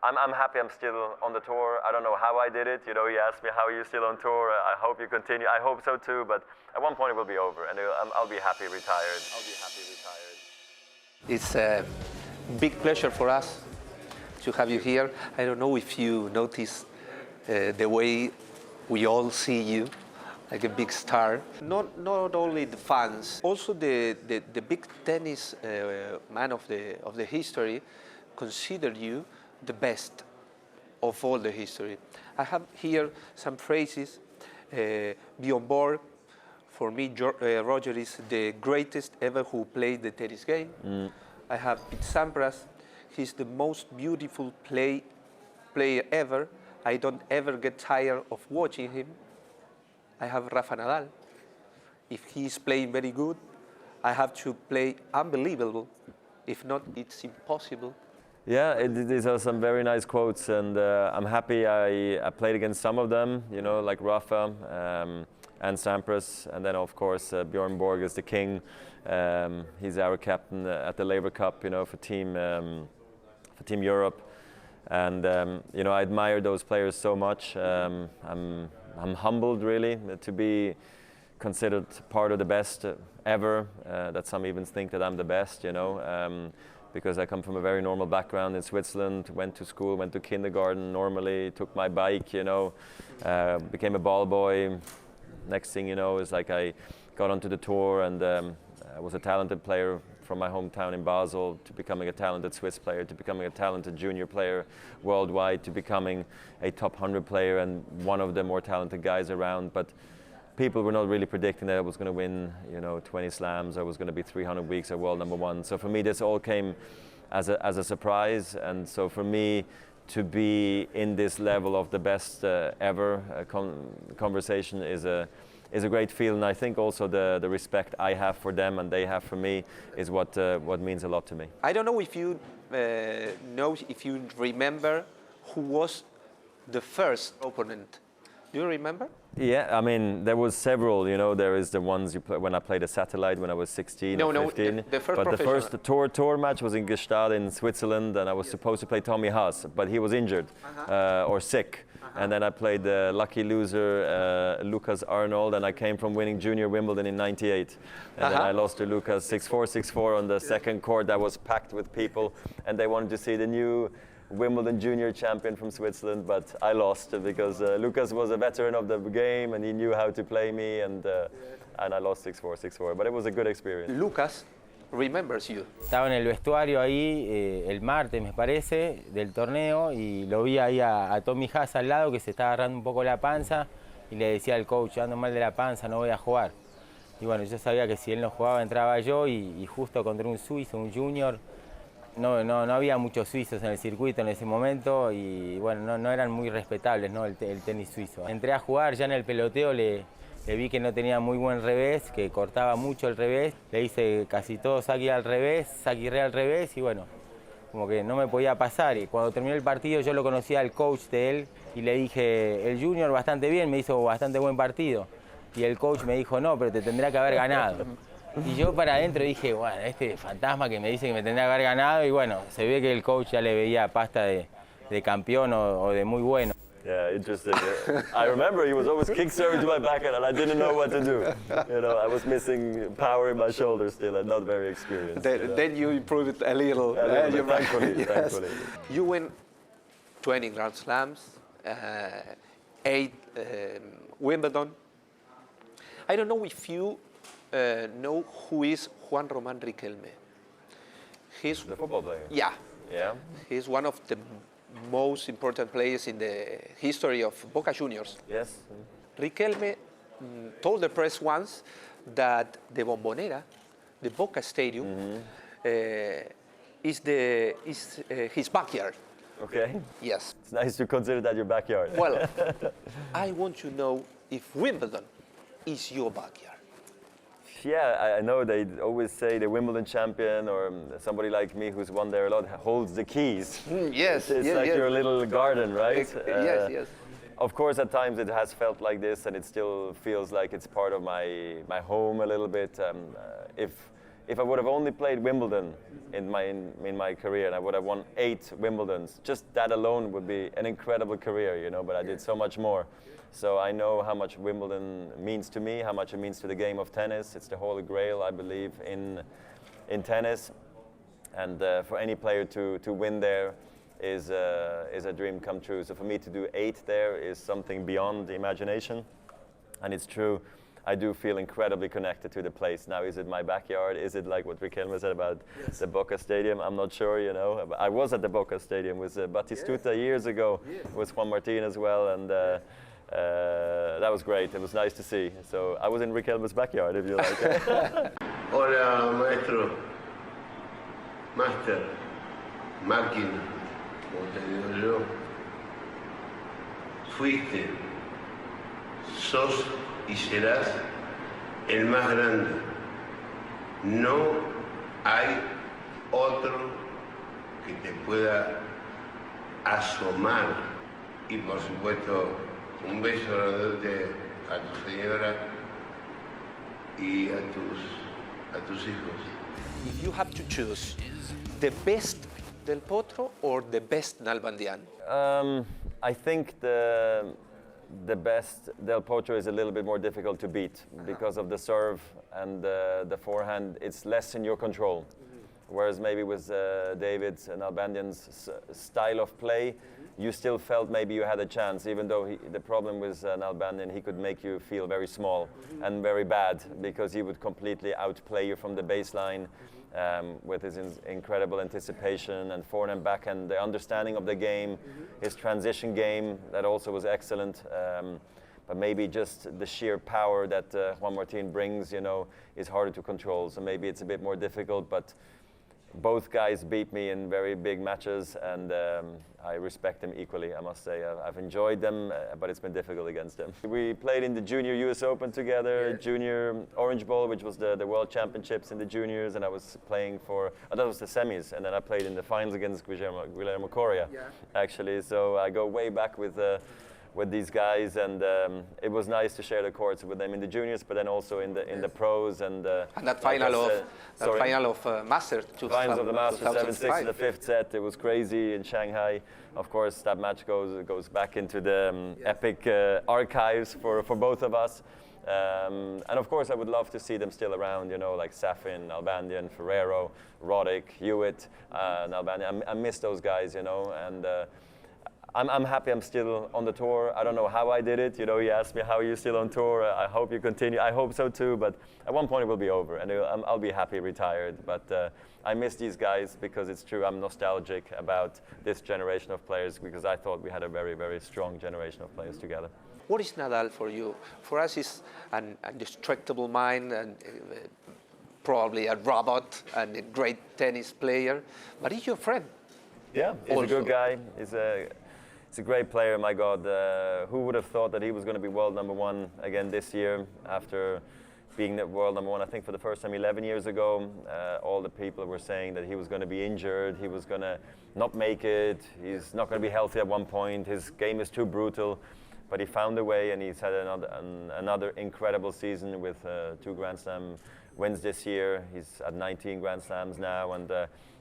I'm happy I'm still on the tour. I don't know how I did it. You know, he asked me how are you still on tour. I hope you continue. I hope so too. But at one point it will be over, and I'll be happy retired. I'll be happy retired. It's a big pleasure for us to have you here. I don't know if you notice the way we all see you, like a big star. Not only the fans, also the big tennis man of the history considered you the best of all the history. I have here some phrases. Be on board. For me, Roger is the greatest ever who played the tennis game. I have Pete Sampras. He's the most beautiful player ever. I don't ever get tired of watching him. I have Rafa Nadal. If he's playing very good, I have to play unbelievable. If not, it's impossible. Yeah, these are some very nice quotes, and I'm happy I played against some of them, you know, like Rafa and Sampras, and then of course Bjorn Borg is the king. He's our captain at the Laver Cup, you know, for Team Europe, and you know, I admire those players so much. I'm humbled really to be considered part of the best ever. That some even think that I'm the best, you know. Because I come from a very normal background in Switzerland, went to school, went to kindergarten normally, took my bike, you know, became a ball boy. Next thing you know is like I got onto the tour, and I was a talented player from my hometown in Basel to becoming a talented Swiss player, to becoming a talented junior player worldwide, to becoming a top 100 player and one of the more talented guys around. But people were not really predicting that I was going to win, you know, 20 slams. I was going to be 300 weeks at world #1. So for me, this all came as a surprise. And so for me to be in this level of the best ever conversation is a great feeling. I think also the respect I have for them and they have for me is what means a lot to me. I don't know if you remember who was the first opponent. Do you remember? Yeah, I mean, there was several, you know, there is the ones you play, when I played a satellite when I was 16 or 15. The first but the professional. first tour match was in Gstaad in Switzerland, and I was supposed to play Tommy Haas, but he was injured or sick. And then I played the lucky loser, Lucas Arnold, and I came from winning junior Wimbledon in '98. And then I lost to Lucas 6-4, 6-4 on the second court that was packed with people, and they wanted to see the new Wimbledon junior champion from Switzerland, but I lost because Lucas was a veteran of the game and he knew how to play me, and I lost 6-4, 6-4, but it was a good experience. Lucas remembers you. Estaba en el vestuario ahí el martes, me parece, del torneo, y lo vi ahí a Tommy Haas al lado, que se estaba agarrando un poco la panza, y le decía al coach, ando mal de la panza, no voy a jugar. Y bueno, yo sabía que si él no jugaba entraba yo, y justo contra un suizo, un junior. No había muchos suizos en el circuito en ese momento, y bueno, no eran muy respetables, ¿no? el tenis suizo. Entré a jugar, ya en el peloteo le vi que no tenía muy buen revés, que cortaba mucho el revés. Le hice casi todo saque al revés, saque al revés, y bueno, como que no me podía pasar. Y cuando terminó el partido yo lo conocía al coach de él y le dije, el junior bastante bien, me hizo bastante buen partido. Y el coach me dijo, no, pero te tendrá que haber ganado. Y yo para adentro dije, bueno, este fantasma que me dice que me tendría que haber ganado, y bueno, se ve que el coach ya le veía pasta de campeón o de muy bueno. Yeah, interesting. I remember he was always kick serving to my backhand and I didn't know what to do. You know, I was missing power in my shoulders still and not very experienced. Then you improved it a little. Thankfully, Yes. thankfully. You win 20 Grand Slams, 8 Wimbledon. I don't know if you know who is Juan Román Riquelme. He's The football player? Yeah. Yeah. He's one of the most important players in the history of Boca Juniors. Yes. Riquelme told the press once that the Bombonera, the Boca Stadium, is his backyard. Okay. Yes. It's nice to consider that your backyard. Well, I want to know if Wimbledon is your backyard. Yeah, I know they always say the Wimbledon champion or somebody like me who's won there a lot holds the keys. Yes, It's yes, like yes. your little garden, right? Yes, yes. Of course, at times it has felt like this, and it still feels like it's part of my home a little bit. if I would have only played Wimbledon in my career, and I would have won 8 Wimbledons, just that alone would be an incredible career, you know. But I did so much more. So I know how much Wimbledon means to me, how much it means to the game of tennis. It's the holy grail, I believe, in tennis. And for any player to win there is a dream come true. So for me to do 8 there is something beyond the imagination. And it's true, I do feel incredibly connected to the place. Now, is it my backyard? Is it like what Riquelme said about the Boca Stadium? I'm not sure, you know. I was at the Boca Stadium with Batistuta years ago, with Juan Martín as well, and that was great. It was nice to see. So I was in Riquelme's backyard, if you like. Hola, maestro. Master. Máquina, como te digo yo. Fuiste, sos y serás el más grande. No hay otro que te pueda asomar. Y por supuesto, un beso grandote a tu señora y a tus hijos. If you have to choose the best Del Potro or the best Nalbandian? I think the best Del Potro is a little bit more difficult to beat because of the serve and the forehand. It's less in your control. Whereas maybe with David's and Nalbandian's style of play, you still felt maybe you had a chance, even though the problem with Nalbandian, he could make you feel very small and very bad because he would completely outplay you from the baseline with his incredible anticipation and forehand and backhand, the understanding of the game, his transition game, that also was excellent. But maybe just the sheer power that Juan Martín brings, you know, is harder to control. So maybe it's a bit more difficult, but both guys beat me in very big matches, and I respect them equally, I must say. I've enjoyed them, but it's been difficult against them. We played in the Junior US Open together, Junior Orange Bowl, which was the World Championships in the juniors, and I was playing for, that was the semis, and then I played in the finals against Guillermo Coria, actually. So I go way back with these guys, and it was nice to share the courts with them in the juniors, but then also in the pros. And that final of Masters, finals of the Masters, 7-6 in the 5th set. It was crazy in Shanghai. Of course, that match goes back into the epic archives for both of us. And of course, I would love to see them still around, you know, like Safin, Nalbandian, Ferrero, Roddick, Hewitt, Nalbandian. I miss those guys, you know, and I'm happy I'm still on the tour. I don't know how I did it. You know, he asked me, how are you still on tour? I hope you continue. I hope so too, but at one point it will be over and I'll be happy retired. But I miss these guys because it's true, I'm nostalgic about this generation of players because I thought we had a very, very strong generation of players together. What is Nadal for you? For us, he's an indestructible mind and probably a robot and a great tennis player, but he's your friend. Yeah, he's also a good guy. He's a great player, my God. Who would have thought that he was going to be world #1 again this year after being the world #1, I think, for the first time 11 years ago. All the people were saying that he was going to be injured, he was going to not make it, he's not going to be healthy at one point, his game is too brutal. But he found a way, and he's had another incredible season with 2 Grand Slam wins this year. He's at 19 Grand Slams now, and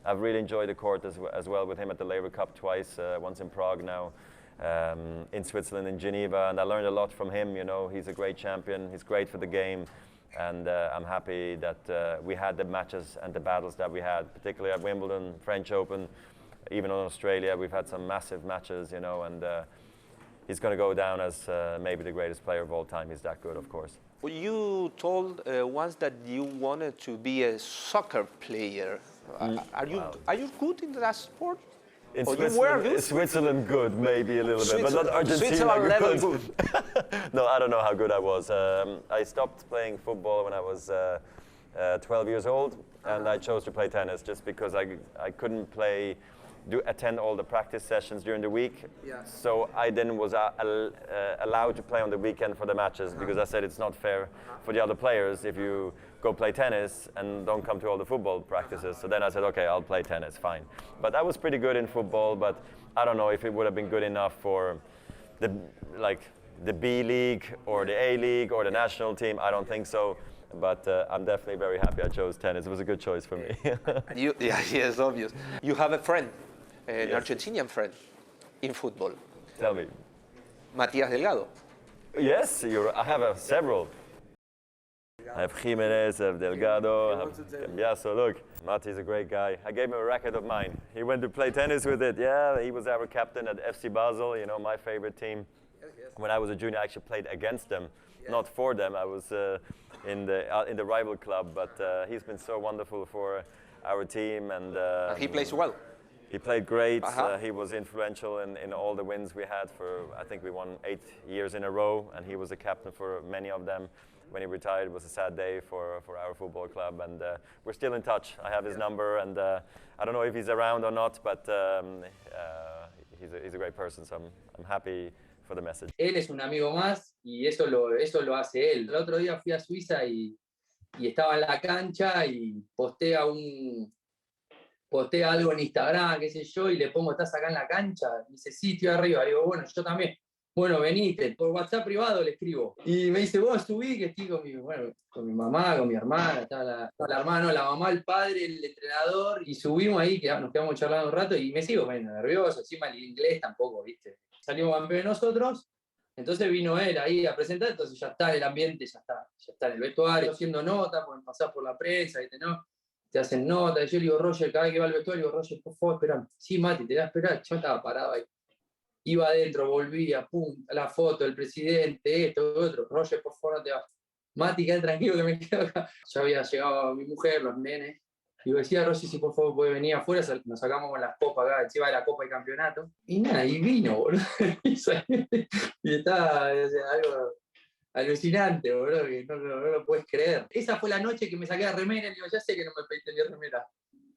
I've really enjoyed the court as well with him at the Laver Cup twice, once in Prague now, in Switzerland, in Geneva, and I learned a lot from him. You know, he's a great champion, he's great for the game, and I'm happy that we had the matches and the battles that we had, particularly at Wimbledon, French Open, even in Australia. We've had some massive matches, you know, and he's going to go down as maybe the greatest player of all time. He's that good, of course. Well, you told once that you wanted to be a soccer player. Are you good in that sport? In Switzerland, good, maybe a little bit, but not Argentina. Switzerland level good. No, I don't know how good I was. I stopped playing football when I was 12 years old, and I chose to play tennis just because I couldn't attend all the practice sessions during the week. So I then was allowed to play on the weekend for the matches because I said it's not fair for the other players if you go play tennis and don't come to all the football practices. So then I said, okay, I'll play tennis, fine. But I was pretty good in football, but I don't know if it would have been good enough for the B League or the A League or the national team. I don't think so. but I'm definitely very happy I chose tennis. It was a good choice for me. Yes, obvious. You have a friend, an Yes. Argentinian friend, in football, Tell me. Matías Delgado. Yes, I have several. I have Jimenez, I have Delgado, I have Cambiaso. Look, Mati's a great guy. I gave him a racket of mine. He went to play tennis with it. Yeah, he was our captain at FC Basel, you know, my favorite team. When I was a junior, I actually played against them, not for them. I was in the rival club, but he's been so wonderful for our team. And He plays well. he played great. Uh-huh. He was influential in all the wins we had for, I think we won 8 years in a row, and he was the captain for many of them. When he retired, it was a sad day for our football club, and we're still in touch. I have his number, and I don't know if he's around or not, but he's a great person, so I'm happy for the message. Él es un amigo más y eso lo hace él. El otro día fui a Suiza y estaba en la cancha y postea algo en Instagram, qué sé yo, y le pongo, ¿estás acá en la cancha? Y dice, sí, estoy arriba. Le digo, bueno, yo también. Bueno, venite. Por WhatsApp privado le escribo. Y me dice, vos subí, que estoy con mi mamá, con mi hermana, estaba la hermana, no, la mamá, el padre, el entrenador, y subimos ahí, nos quedamos charlando un rato, y me sigo poniendo nervioso, encima el inglés tampoco, ¿viste? Salimos campeones nosotros, entonces vino él ahí a presentar, entonces ya está el ambiente, ya está en el vestuario, haciendo notas, pueden pasar por la prensa, ¿viste? ¿No? Te hacen notas, y yo le digo, Roger, cada vez que va al vestuario, digo, Roger, por favor, espera. Sí, Mati, te voy a esperar. Yo estaba parado ahí. Iba adentro, volvía, pum, la foto del presidente, esto, otro. Roger, por favor, no te vas. Mati, quédate tranquilo que me quedo acá. Ya había llegado mi mujer, los nenes. Y yo decía, Roger, si por favor puede venir afuera, nos sacamos con las copas acá, encima de la copa y campeonato. Y nada, y vino, boludo. Y estaba, o sea, algo alucinante, boludo, que no lo puedes creer. Esa fue la noche que me saqué la remera y digo, ya sé que no me pediste mi remera,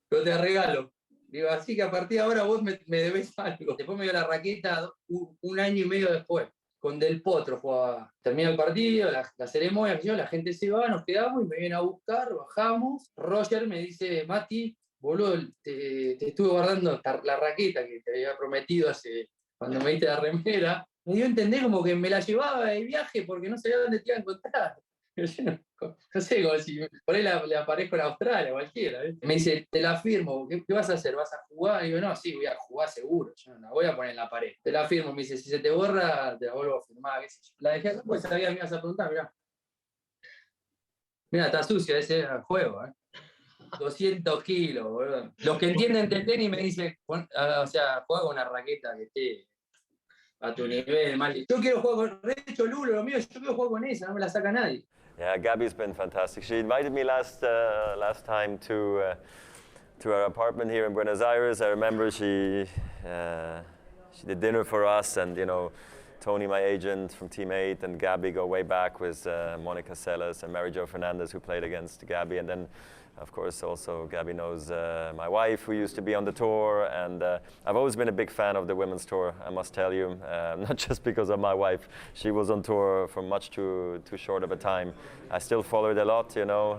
pero te regalo. Digo, así que a partir de ahora vos me debés algo. Después me dio la raqueta un año y medio después. Con Del Potro jugaba. Termina el partido, la ceremonia, la gente se va, nos quedamos y me vienen a buscar, bajamos. Roger me dice, Mati, boludo, te estuve guardando la raqueta que te había prometido cuando me diste la remera. Me dio a entender como que me la llevaba de viaje porque no sabía dónde te iba a encontrar. Yo no sé, como si por ahí le aparezco en Australia, cualquiera. ¿Viste? Me dice, te la firmo, ¿qué vas a hacer? ¿Vas a jugar? Y digo, no, sí, voy a jugar seguro, yo no la voy a poner en la pared. Te la firmo, me dice, si se te borra, te la vuelvo a firmar, qué sé yo. La dejé acá, pues sabía que me ibas a preguntar, mirá. Mirá, está sucio ese juego, 200 kilos, boludo. Los que entienden de tenis me dicen, o sea, juega con una raqueta que esté a tu nivel, mal. Yo quiero jugar con, de hecho, Lulo, lo mío, yo quiero jugar con esa, no me la saca nadie. Yeah, Gabby's been fantastic. She invited me last time to her apartment here in Buenos Aires. I remember she did dinner for us, and you know, Tony, my agent from Team 8, and Gabby go way back with Monica Seles and Mary Jo Fernandez, who played against Gabby, and then of course also Gabby knows my wife, who used to be on the tour, and I've always been a big fan of the women's tour, I must tell you, not just because of my wife. She was on tour for much too short of a time. I still follow it a lot, you know.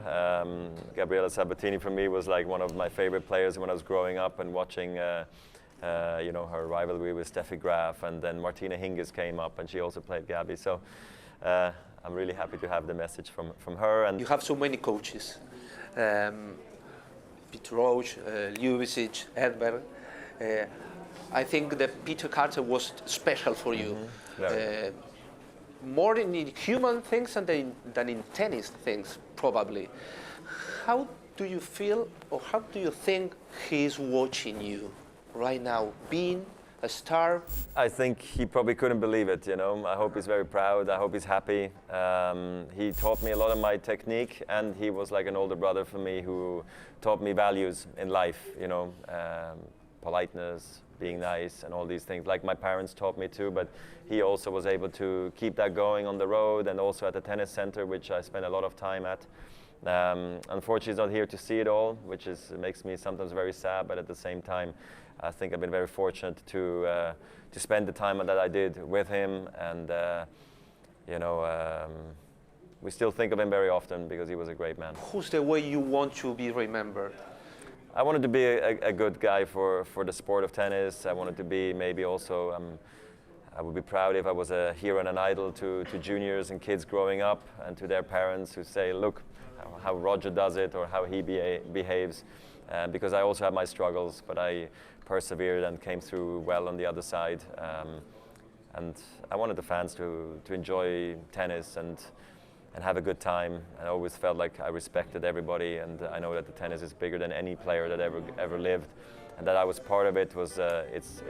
Gabriela Sabatini for me was like one of my favorite players when I was growing up and watching you know, her rivalry with Steffi Graf, and then Martina Hingis came up and she also played Gabby, so I'm really happy to have the message from her. And you have so many coaches. Peter Roach, Ljubicic, Edberg. I think that Peter Carter was special for you. More in human things than in tennis things, probably. How do you feel, or how do you think he's watching you right now, being a star? I think he probably couldn't believe it, you know. I hope he's very proud. I hope he's happy. He taught me a lot of my technique, and he was like an older brother for me who taught me values in life, you know, politeness, being nice, and all these things, like my parents taught me too, but he also was able to keep that going on the road and also at the tennis center, which I spent a lot of time at. Unfortunately, he's not here to see it all, which makes me sometimes very sad, but at the same time, I think I've been very fortunate to spend the time that I did with him, and you know, we still think of him very often because he was a great man. Who's the way you want to be remembered? I wanted to be a good guy for the sport of tennis. I wanted to be maybe also, I would be proud if I was a hero and an idol to juniors and kids growing up, and to their parents who say, look, how Roger does it or how he behaves, because I also have my struggles, but I persevered and came through well on the other side. And I wanted the fans to enjoy tennis and have a good time. I always felt like I respected everybody, and I know that the tennis is bigger than any player that ever lived, and that I was part of it was it's